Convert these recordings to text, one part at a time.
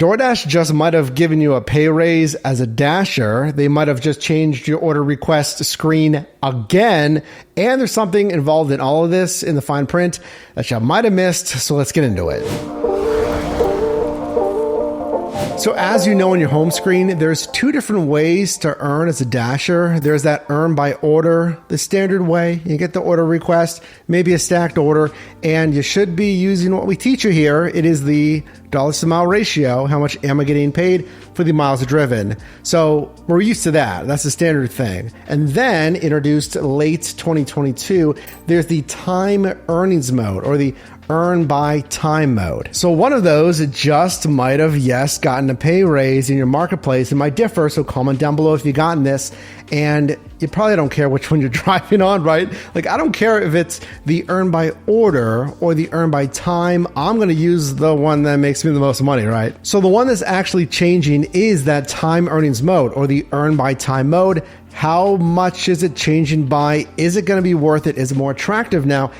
DoorDash just might have given you a pay raise as a Dasher. They might have just changed your order request screen again. And there's something involved in all of this in the fine print that you might have missed. So let's get into it. So as you know on your home screen, there's two different ways to earn as a Dasher. There's that earn by order, the standard way. You get the order request, maybe a stacked order, and you should be using what we teach you here. It is the dollars to mile ratio. How much am I getting paid for the miles driven? So we're used to that. That's the standard thing. And then introduced late 2022, there's the time earnings mode, or the earn by time mode. So one of those just might have, yes, gotten a pay raise in your marketplace. It might differ, so comment down below if you've gotten this. And you probably don't care which one you're driving on, right? Like, I don't care if it's the earn by order or the earn by time. I'm going to use the one that makes me the most money, right? So the one that's actually changing is that time earnings mode, or the earn by time mode. How much is it changing by? Is it going to be worth it? Is it more attractive now?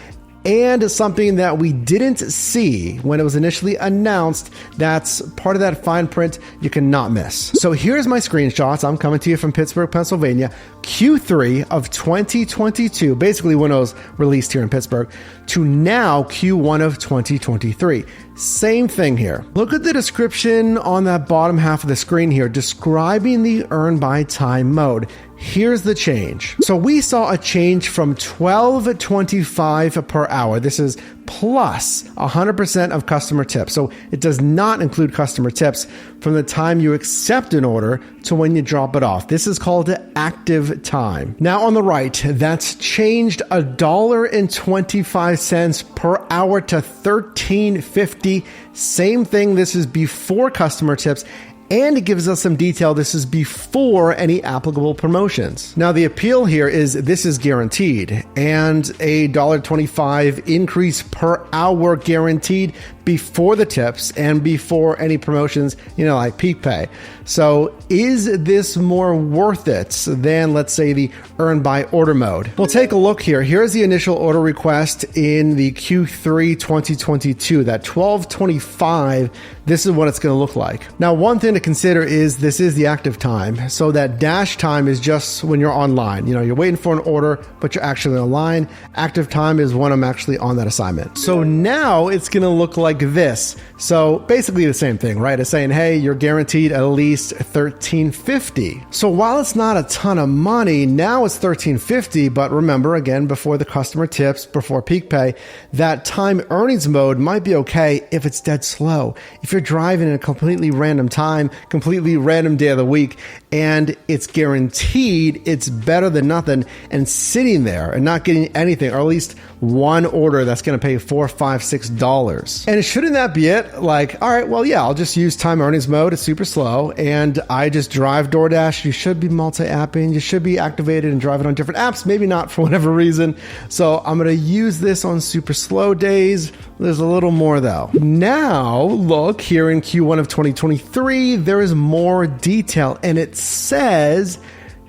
And something that we didn't see when it was initially announced, that's part of that fine print you cannot miss. So here's my screenshots. I'm coming to you from Pittsburgh, Pennsylvania, Q3 of 2022, basically when it was released here in Pittsburgh, to now Q1 of 2023. Same thing here. Look at the description on that bottom half of the screen here, describing the earn by time mode. Here's the change. So we saw a change from $12.25 per hour. This is plus 100% of customer tips. So it does not include customer tips from the time you accept an order to when you drop it off. This is called active time. Now on the right, that's changed $1.25 per hour to $13.50. Same thing. This is before customer tips. And it gives us some detail. This is before any applicable promotions. Now, the appeal here is this is guaranteed, and a $1.25 increase per hour guaranteed before the tips and before any promotions, like peak pay. So is this more worth it than, let's say, the earn by order mode? We'll take a look here. Here's the initial order request in the Q3 2022, that $12.25. This is what it's going to look like. Now, one thing to consider is this is the active time. So that dash time is just when you're online. You're waiting for an order, but you're actually online. Active time is when I'm actually on that assignment. So now it's going to look like this. So basically the same thing, right? It's saying, hey, you're guaranteed at least $13.50. So while it's not a ton of money, now it's $13.50. But remember, again, before the customer tips, before peak pay, that time earnings mode might be okay if it's dead slow. If you're driving in a completely random time, completely random day of the week, and it's guaranteed, it's better than nothing, and sitting there and not getting anything, or at least one order that's going to pay $4, $5, $6. And shouldn't that be it? Like, all right, well, yeah, I'll just use time earnings mode. It's super slow, and I just drive DoorDash. You should be multi-apping. You should be activated and driving on different apps. Maybe not for whatever reason. So I'm going to use this on super slow days. There's a little more though. Now, look here in Q1 of 2023, there is more detail, and it says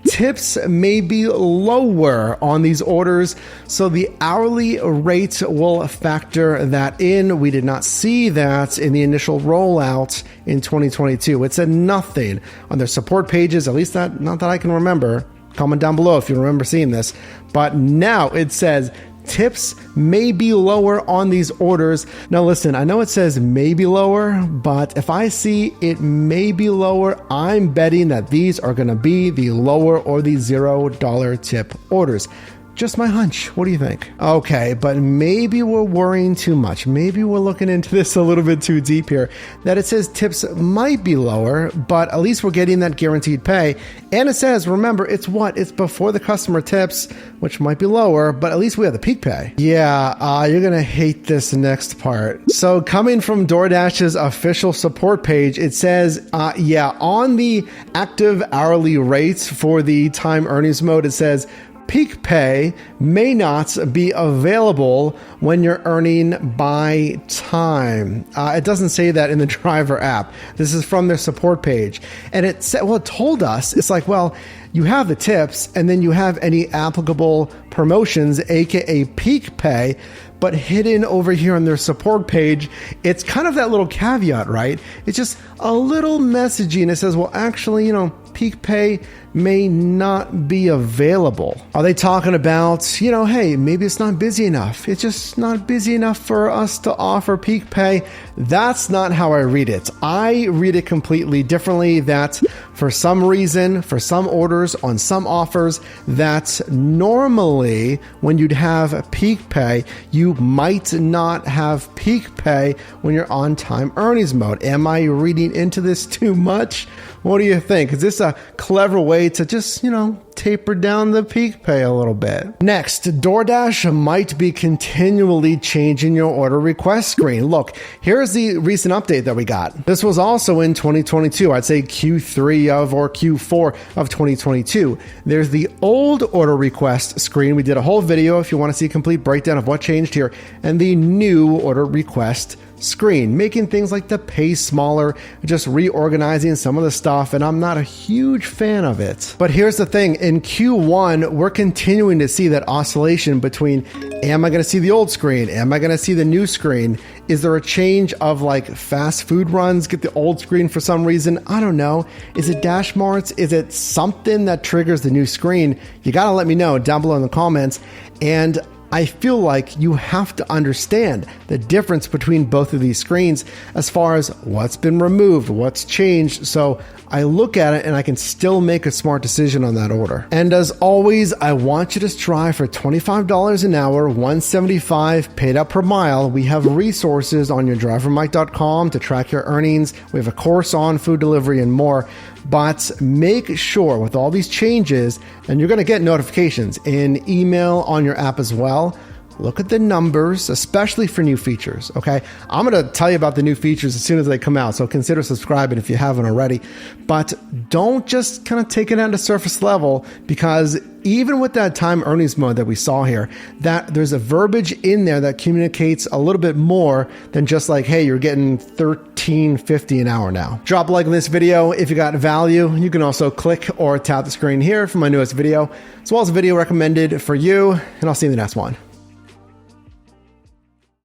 tips may be lower on these orders, so the hourly rate will factor that in. We did not see that in the initial rollout in 2022. It said nothing on their support pages, at least not that I can remember. Comment down below if you remember seeing this. But now it says tips may be lower on these orders. Now listen, I know it says may be lower, but if I see it may be lower, I'm betting that these are going to be the lower or the $0 tip orders. Just my hunch. What do you think? Okay, but maybe we're worrying too much. Maybe we're looking into this a little bit too deep here, that it says tips might be lower, but at least we're getting that guaranteed pay. And it says, remember, it's before the customer tips, which might be lower, but at least we have the peak pay. Yeah, you're going to hate this next part. So coming from DoorDash's official support page, it says, on the active hourly rates for the time earnings mode, it says Peak pay may not be available when you're earning by time. It doesn't say that in the driver app. This is from their support page. And it said, well, it told us, it's like, well, you have the tips and then you have any applicable promotions, aka peak pay, but hidden over here on their support page, it's kind of that little caveat, right? It's just a little messaging. It says, well, actually, peak pay may not be available. Are they talking about, hey, maybe it's not busy enough. It's just not busy enough for us to offer peak pay. That's not how I read it. I read it completely differently, that for some reason, for some orders on some offers, that normally when you'd have peak pay, you might not have peak pay when you're on time earnings mode. Am I reading into this too much? What do you think? Is this a clever way to just, taper down the peak pay a little bit? Next, DoorDash might be continually changing your order request screen. Look, here's the recent update that we got. This was also in 2022. I'd say Q3 or Q4 of 2022. There's the old order request screen. We did a whole video if you want to see a complete breakdown of what changed here, and the new order request screen, making things like the pay smaller, just reorganizing some of the stuff, and I'm not a huge fan of it. But here's the thing, in Q1, we're continuing to see that oscillation between, am I going to see the old screen? Am I going to see the new screen? Is there a change of like fast food runs, get the old screen for some reason? I don't know. Is it Dash Marts? Is it something that triggers the new screen? You got to let me know down below in the comments. And I feel like you have to understand the difference between both of these screens as far as what's been removed, what's changed. So I look at it and I can still make a smart decision on that order. And as always, I want you to strive for $25 an hour, $175 paid up per mile. We have resources on yourdrivermike.com to track your earnings. We have a course on food delivery and more. But make sure with all these changes, and you're going to get notifications in email on your app as well. Look at the numbers, especially for new features, okay? I'm going to tell you about the new features as soon as they come out, so consider subscribing if you haven't already. But don't just kind of take it down to surface level, because even with that time earnings mode that we saw here, that there's a verbiage in there that communicates a little bit more than just like, hey, you're getting $13.50 an hour now. Drop a like on this video if you got value. You can also click or tap the screen here for my newest video, as well as a video recommended for you, and I'll see you in the next one.